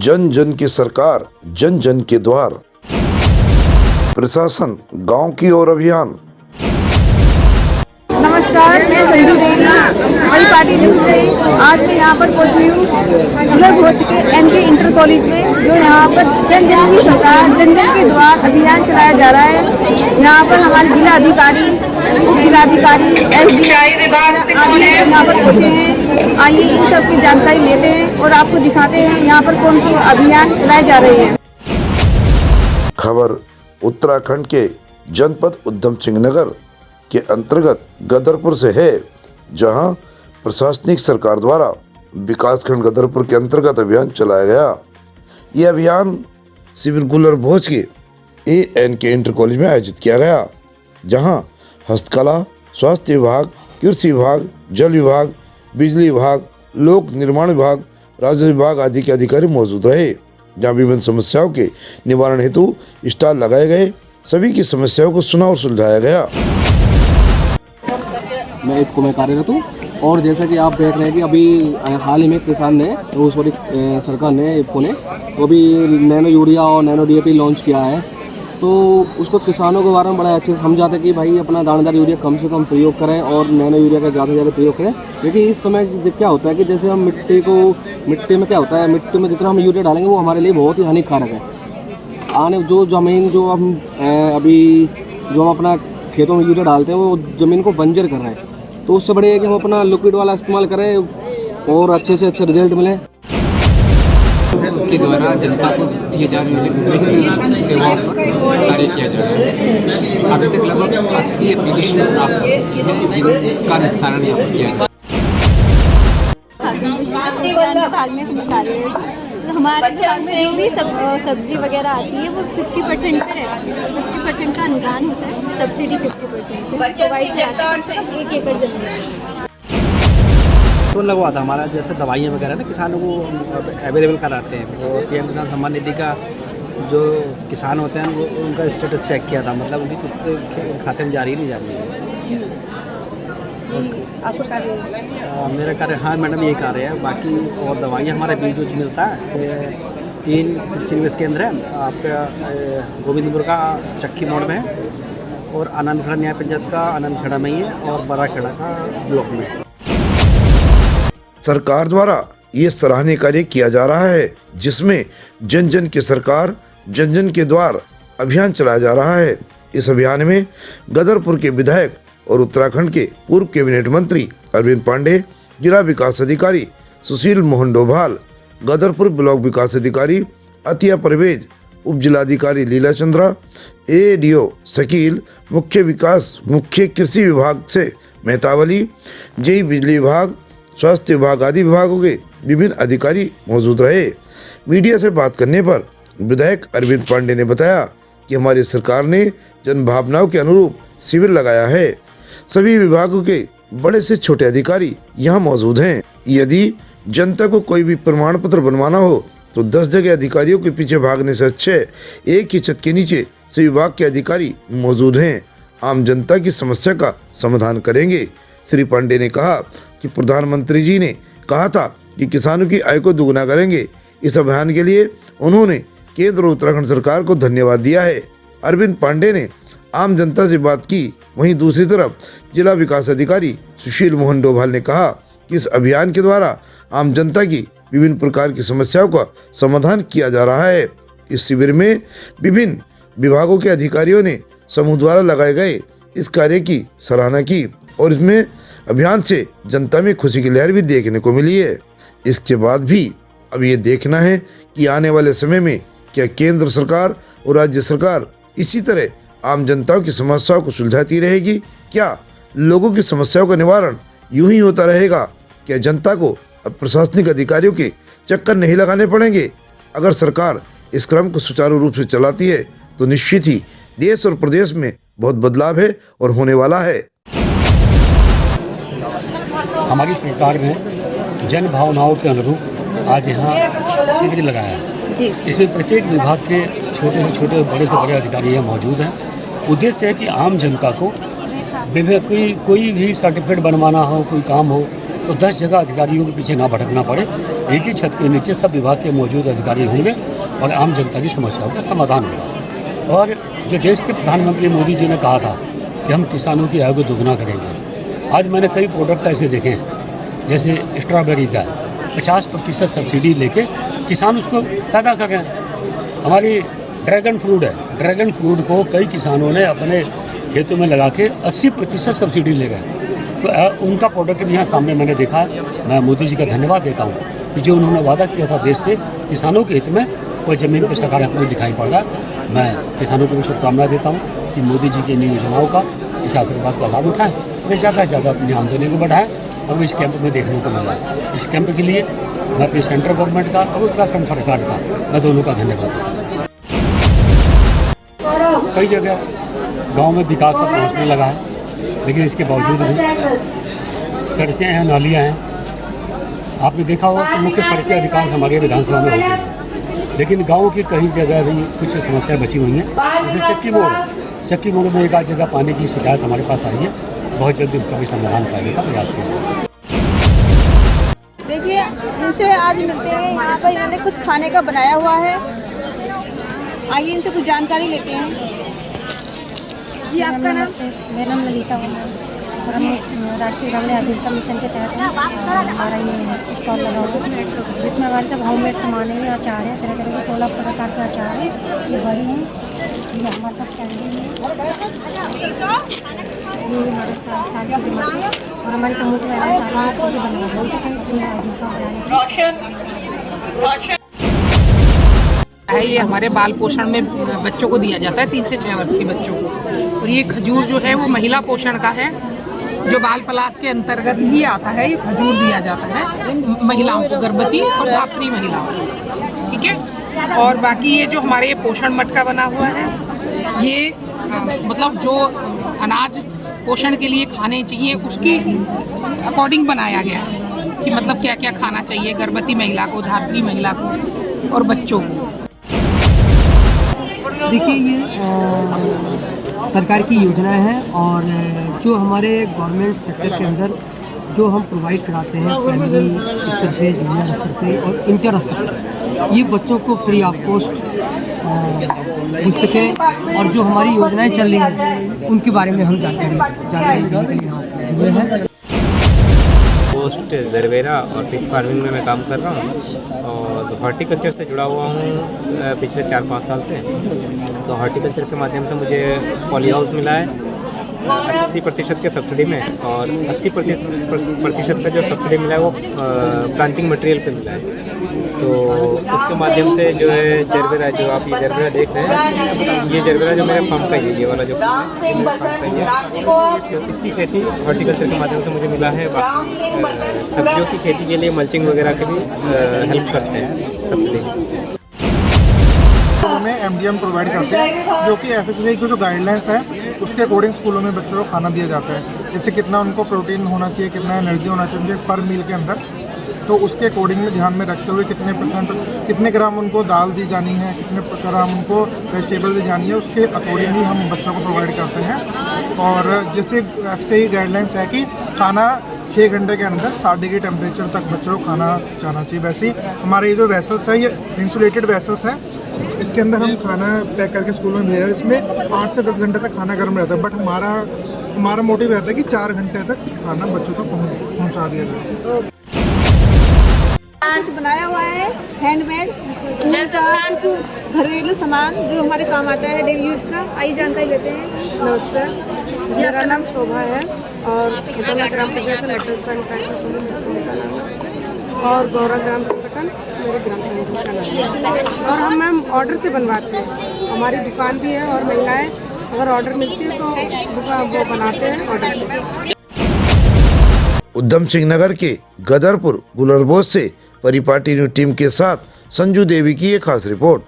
जन जन की सरकार, जन जन के द्वार। प्रशासन गांव की ओर अभियान। नमस्कार, मैं संजू देवी वही पार्टी न्यूज़ से आज मैं यहाँ पर पहुँची हूँ भोज के एमके इंटर कॉलेज में, जो यहाँ पर जन जन की सरकार जन जन के द्वार अभियान चलाया जा रहा है। यहाँ पर हमारे जिला अधिकारी, उप जिलाधिकारी, SDI आदि यहाँ पर पहुँचे हैं। आइए इन सब की जानकारी लेते हैं और आपको दिखाते हैं यहाँ पर कौन से अभियान चलाए जा रहे हैं। खबर उत्तराखंड के जनपद उधम सिंह नगर के अंतर्गत गदरपुर से है, जहां प्रशासनिक सरकार द्वारा विकासखंड गदरपुर के अंतर्गत अभियान चलाया गया। यह अभियान शिविर गुलर भोज के ANK इंटर कॉलेज में आयोजित किया गया, जहां हस्तकला, स्वास्थ्य विभाग, कृषि विभाग, जल विभाग, बिजली विभाग, लोक निर्माण विभाग, राजस्व विभाग आदि के अधिकारी मौजूद रहे। जहां विभिन्न समस्याओं के निवारण हेतु स्टॉल लगाए गए, सभी की समस्याओं को सुना और सुलझाया गया। मैं इफ्को में कार्यरत हूँ और जैसा कि आप देख रहे हैं कि अभी हाल ही में किसान ने सरकार ने इफ्को ने वो भी नैनो यूरिया और नैनो DAP लॉन्च किया है। तो उसको किसानों के बारे में बड़ा अच्छे से समझाते कि भाई अपना दानेदार यूरिया कम से कम प्रयोग करें और नैनो यूरिया का ज़्यादा से ज़्यादा प्रयोग करें। क्योंकि इस समय क्या होता है कि जैसे हम मिट्टी में क्या होता है, मिट्टी में जितना हम यूरिया डालेंगे वो हमारे लिए बहुत ही हानिकारक है। आने जो ज़मीन जो हम अभी जो हम अपना खेतों में यूरिया डालते हैं वो ज़मीन को बंजर कर रहे हैं। तो उससे बढ़िया है कि हम अपना लिक्विड वाला इस्तेमाल करें और अच्छे से अच्छे रिजल्ट मिले। के द्वारा जनता को दिए जा रही सेवाओं पर कार्य किया जा रहा है। अभी तक लगभग 80 एप्लीकेशन प्राप्त जिनका निस्तारण यहाँ पर किया है। हमारे विभाग में जो भी सब्जी वगैरह आती है वो 50% पे रहती है। 50% का अनुदान होता है, सब्सिडी 50% प्रोवाइड कराता है, कम से कम 1 एकड़ जमीन तो लगवा था हमारा। जैसे दवाइयाँ वगैरह ना किसानों को अवेलेबल कराते हैं, और PM किसान सम्मान निधि का जो किसान होते हैं वो उनका स्टेटस चेक किया था, मतलब उनकी किस्त खाते में जारी नहीं जा रही है। आपका कार्य मेरा कार्य, हाँ मैडम यही कार्य है। बाकी और दवाइयाँ हमारे बीज जो मिलता है 3 कृषि निवेश केंद्र हैं आपका, गोविंदपुर का चक्की मोड़ में है, और आनंदखेड़ा न्याय पंचायत का आनंदखेड़ा में ही है, और बराखेड़ा का ब्लॉक में। सरकार द्वारा ये सराहनीय कार्य किया जा रहा है, जिसमें जन जन की सरकार, जन जन के द्वार अभियान चलाया जा रहा है। इस अभियान में गदरपुर के विधायक और उत्तराखंड के पूर्व कैबिनेट मंत्री अरविंद पांडे, जिला विकास अधिकारी सुशील मोहन डोभाल, गदरपुर ब्लॉक विकास अधिकारी अतिया परवेज, उप जिलाधिकारी लीला चंद्रा, ADO शकील, मुख्य कृषि विभाग से मेहतावली, JE बिजली विभाग, स्वास्थ्य विभाग आदि विभागों के विभिन्न अधिकारी मौजूद रहे। मीडिया से बात करने पर विधायक अरविंद पांडे ने बताया कि हमारी सरकार ने जन भावनाओं के अनुरूप शिविर लगाया है। सभी विभागों के बड़े से छोटे अधिकारी यहाँ मौजूद हैं। यदि जनता को कोई भी प्रमाण पत्र बनवाना हो तो 10 जगह अधिकारियों के पीछे भागने से अच्छे एक ही छत के नीचे सभी विभाग के अधिकारी मौजूद हैं, आम जनता की समस्या का समाधान करेंगे। श्री पांडे ने कहा कि प्रधानमंत्री जी ने कहा था कि किसानों की आय को दुगना करेंगे। इस अभियान के लिए उन्होंने केंद्र और उत्तराखंड सरकार को धन्यवाद दिया है। अरविंद पांडे ने आम जनता से बात की। वहीं दूसरी तरफ जिला विकास अधिकारी सुशील मोहन डोभाल ने कहा कि इस अभियान के द्वारा आम जनता की विभिन्न प्रकार की समस्याओं का समाधान किया जा रहा है। इस शिविर में विभिन्न विभागों के अधिकारियों ने समूह द्वारा लगाए गए इस कार्य की सराहना की, और इसमें अभियान से जनता में खुशी की लहर भी देखने को मिली है। इसके बाद भी अब ये देखना है कि आने वाले समय में क्या केंद्र सरकार और राज्य सरकार इसी तरह आम जनताओं की समस्याओं को सुलझाती रहेगी। क्या लोगों की समस्याओं का निवारण यूं ही होता रहेगा? क्या जनता को अब प्रशासनिक अधिकारियों के चक्कर नहीं लगाने पड़ेंगे? अगर सरकार इस क्रम को सुचारू रूप से चलाती है तो निश्चित ही देश और प्रदेश में बहुत बदलाव है और होने वाला है। हमारी सरकार ने जन भावनाओं के अनुरूप आज यहाँ शिविर लगाया है। इसमें प्रत्येक विभाग के छोटे से छोटे, बड़े से बड़े अधिकारी यहाँ मौजूद हैं। उद्देश्य है कि आम जनता को कोई भी सर्टिफिकेट बनवाना हो, कोई काम हो, तो 10 जगह अधिकारियों के पीछे ना भटकना पड़े। एक ही छत के नीचे सब विभाग के मौजूद अधिकारी होंगे और आम जनता की समस्याओं का समाधान होगा। और जो देश के प्रधानमंत्री मोदी जी ने कहा था कि हम किसानों की आय को दोगुना करेंगे, आज मैंने कई प्रोडक्ट ऐसे देखे हैं, जैसे स्ट्रॉबेरी का 50% सब्सिडी लेके किसान उसको पैदा कर रहे हैं। हमारी ड्रैगन फ्रूट है, ड्रैगन फ्रूट को कई किसानों ने अपने खेतों में लगा के 80% सब्सिडी ले गए। तो उनका प्रोडक्ट भी यहाँ सामने मैंने देखा है। मैं मोदी जी का धन्यवाद देता हूँ कि जो उन्होंने वादा किया था देश से किसानों के हित में, वो ज़मीन पर सकारात्मक दिखाई पड़ रहा है। मैं किसानों को भी शुभकामनाएं देता हूँ कि मोदी जी की इन योजनाओं का, इस आशीर्वाद का लाभ उठाएँ, वे ज़्यादा से ज़्यादा अपनी आमदनी को बढ़ाएँ। और इस कैंप में देखने को मिला है। इस कैंप के लिए मैं अपनी सेंट्रल गवर्नमेंट का और उत्तराखंड सरकार का, मैं दोनों का धन्यवाद देता हूँ। कई जगह गांव में विकास अब पहुँचने लगा है, लेकिन इसके बावजूद भी सड़कें हैं, नालियाँ हैं। आपने देखा होगा कि मुख्य सड़कें अधिकांश हमारे विधानसभा में होती हैं, लेकिन गाँव की कई जगह भी कुछ समस्याएं बची हुई हैं। जैसे चक्की मोड़ में एक आध जगह पानी की शिकायत हमारे पास आई है। बहुत जल्दी उसका भी समाधान करने का प्रयास किया। देखिए, उनसे आज मिलते हैं। यहाँ पर इन्होंने कुछ खाने का बनाया हुआ है। आइए इनसे कुछ जानकारी लेते हैं। जी, आपका नाम? मेरा नाम ललिता वर्मा है और हम राष्ट्रीय ग्रामीण आजीविका मिशन के तहत हैं। हमारा ये स्टॉल लगा हुआ है, जिसमें हमारे सब होममेड सामान है। अचार है, तरह तरह के 16 प्रकार के अचार है। ये बड़ी हैं, ये हमारे पास कैंडी है, ये हमारे साथ सारी चीज़ें बनती हैं। और हमारे समूह के मैडम सारी चीज़ें बना रहे हैं आजीविका बनाने है। ये हमारे बाल पोषण में बच्चों को दिया जाता है, 3 से 6 वर्ष के बच्चों को। और ये खजूर जो है वो महिला पोषण का है, जो बाल पलास के अंतर्गत ही आता है। ये खजूर दिया जाता है महिलाओं को, गर्भवती और धात्री महिलाओं को, ठीक है। और बाकी ये जो हमारे पोषण मटका बना हुआ है, ये मतलब जो अनाज पोषण के लिए खाने चाहिए उसकी अकॉर्डिंग बनाया गया है कि मतलब क्या क्या खाना चाहिए गर्भवती महिला को, धात्री महिला को और बच्चों को। देखिए, ये सरकार की योजना है और जो हमारे गवर्नमेंट सेक्टर के अंदर जो हम प्रोवाइड कराते हैं प्राइमरी स्तर से, जूनियर स्तर से और इंटर स्तर, ये बच्चों को फ्री ऑफ कॉस्ट पुस्तकें और जो हमारी योजनाएं चल रही हैं उनके बारे में हम जानकारी देने के लिए यहाँ हुए हैं। पोस्ट जरबेरा और फिश फार्मिंग में मैं काम कर रहा हूँ और हॉर्टिकल्चर से जुड़ा हुआ हूँ पिछले 4-5 साल से। तो हॉर्टिकल्चर के माध्यम से मुझे पॉली हाउस मिला है 80% के सब्सिडी में, और 80% का जो सब्सिडी मिला है वो प्लांटिंग मटेरियल पे मिला है। तो उसके माध्यम से जो है जरबेरा, जो आप ये जरबेरा देख रहे हैं, ये जरबेरा जो मेरे फार्म का ही है, ये वाला जो फार्म का ही है, तो इसकी खेती हॉर्टिकल्चर के माध्यम से मुझे मिला है। बाकी सब्जियों की खेती के लिए मल्चिंग वगैरह के भी हेल्प करते हैं सब्सिडी में। MDM प्रोवाइड करते हैं, जो कि FSSAI की जो गाइडलाइंस है उसके अकॉर्डिंग स्कूलों में बच्चों को खाना दिया जाता है। जैसे कितना उनको प्रोटीन होना चाहिए, कितना एनर्जी होना चाहिए पर मील के अंदर, तो उसके अकॉर्डिंग में ध्यान में रखते हुए कितने ग्राम उनको दाल दी जानी है, कितने ग्राम उनको वेजिटेबल दी जानी है, उसके अकॉर्डिंगली हम बच्चों को प्रोवाइड करते हैं। और जैसे FSSAI गाइडलाइंस है कि खाना 6 घंटे के अंदर 60 डिग्री टेम्परेचर तक बच्चों को खाना जाना चाहिए। वैसे ही हमारे ये जो वेसल्स है, ये इंसुलेटेड वेसल्स हैं, इसके अंदर हम खाना पैक करके स्कूल में भेजा। इसमें 8 से 10 घंटे तक खाना गर्म रहता है, बट हमारा मोटिव रहता है कि 4 घंटे तक खाना बच्चों तक पहुंचा दिया जाए। कुछ बनाया हुआ है हैंडमेड, उनका कुछ घरेलू सामान जो हमारे काम आता है डेली यूज का। आइए जानकारी लेते हैं। नमस्ते, मेरा नाम शोभा है और खतौला ग्राम पंचायत से मेटल का नाम है और गौरा ग्राम संगठन मेरे ग्राम संगठन का नाम है। और हम मैम ऑर्डर से बनवाते हैं, हमारी दुकान भी है और महिलाएं अगर ऑर्डर मिलती है तो वो बनाते हैं ऑर्डर पे। उधम सिंह नगर के गदरपुर गुलरबोज से परिपाटी न्यूज टीम के साथ संजू देवी की एक खास रिपोर्ट।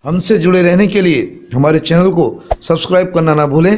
हमसे जुड़े रहने के लिए हमारे चैनल को सब्सक्राइब करना ना भूलें